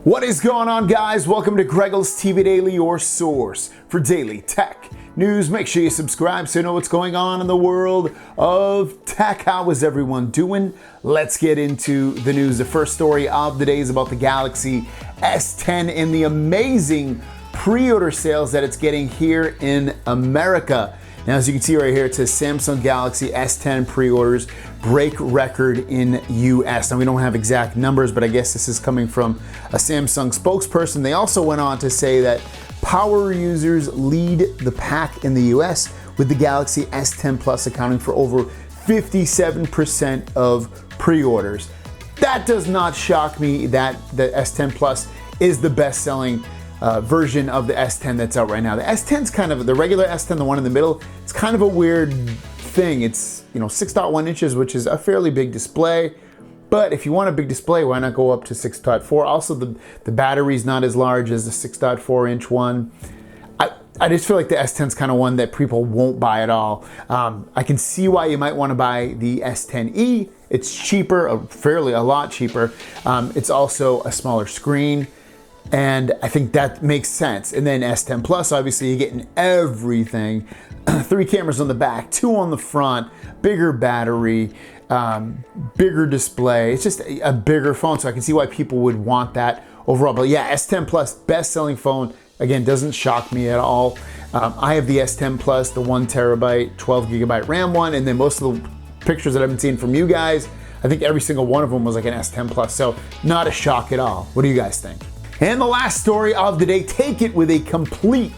What is going on, guys? Welcome to GregglesTV Daily, your source for daily tech news. Make sure you subscribe so you know what's going on in the world of tech. How is everyone doing? Let's get into the news. The first story of the day is about the Galaxy S10 and the amazing pre-order sales that it's getting here in America. Now, as you can see right here, it says Samsung Galaxy S10 pre-orders break record in US. Now, we don't have exact numbers, but I guess this is coming from a Samsung spokesperson. They also went on to say that power users lead the pack in the US, with the Galaxy S10 Plus accounting for over 57% of pre-orders. That does not shock me that the S10 Plus is the best-selling version of the S10 that's out right now. The S10's kind of, the regular S10, the one in the middle, it's kind of a weird thing. It's, 6.1 inches, which is a fairly big display. But if you want a big display, why not go up to 6.4? Also, the battery's not as large as the 6.4 inch one. I just feel like the S10's kind of one that people won't buy at all. I can see why you might want to buy the S10e. It's cheaper, a lot cheaper. It's also a smaller screen, and I think that makes sense. And then S10 Plus, obviously you're getting everything. 3 cameras on the back, 2 on the front, bigger battery, bigger display. It's just a bigger phone, so I can see why people would want that overall. But yeah, S10 Plus, best-selling phone. Again, doesn't shock me at all. I have the S10 Plus, the 1 terabyte, 12 gigabyte RAM one, and then most of the pictures that I've been seeing from you guys, I think every single one of them was like an S10 Plus, so not a shock at all. What do you guys think? And the last story of the day, take it with a complete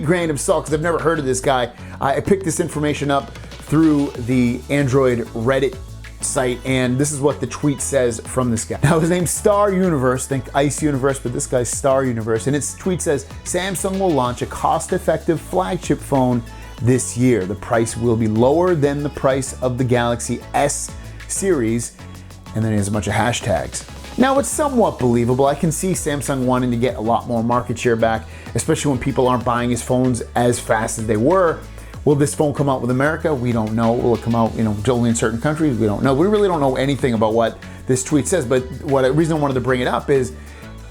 grain of salt, because I've never heard of this guy. I picked this information up through the Android Reddit site, and this is what the tweet says from this guy. Now, his name's Star Universe, think Ice Universe, but this guy's Star Universe, and its tweet says, Samsung will launch a cost-effective flagship phone this year. The price will be lower than the price of the Galaxy S series, and then he has a bunch of hashtags. Now, it's somewhat believable. I can see Samsung wanting to get a lot more market share back, especially when people aren't buying his phones as fast as they were. Will this phone come out with America? We don't know. Will it come out, only in certain countries? We don't know. We really don't know anything about what this tweet says, but the reason I wanted to bring it up is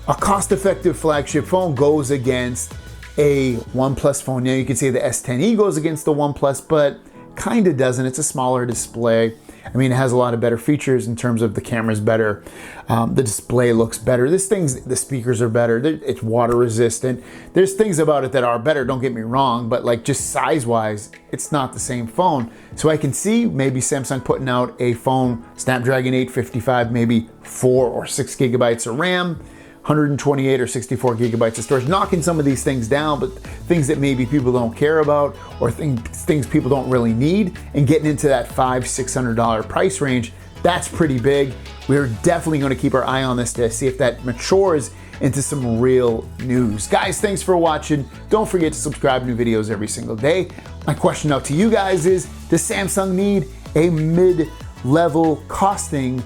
a cost-effective flagship phone goes against a OnePlus phone. Now, you can say the S10e goes against the OnePlus, but kind of doesn't. It's a smaller display. I mean, it has a lot of better features in terms of the camera's better, the display looks better. The speakers are better. It's water resistant. There's things about it that are better, don't get me wrong, but like just size-wise, it's not the same phone. So I can see maybe Samsung putting out a phone, Snapdragon 855, maybe 4 or 6 gigabytes of RAM, 128 or 64 gigabytes of storage, knocking some of these things down, but things that maybe people don't care about or things people don't really need, and getting into that $500-600 price range, that's pretty big. We're definitely going to keep our eye on this to see if that matures into some real news. Guys, thanks for watching. Don't forget to subscribe to new videos every single day. My question out to you guys is, does Samsung need a mid-level costing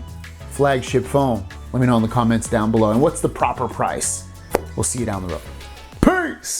flagship phone? Let me know in the comments down below. And what's the proper price? We'll see you down the road.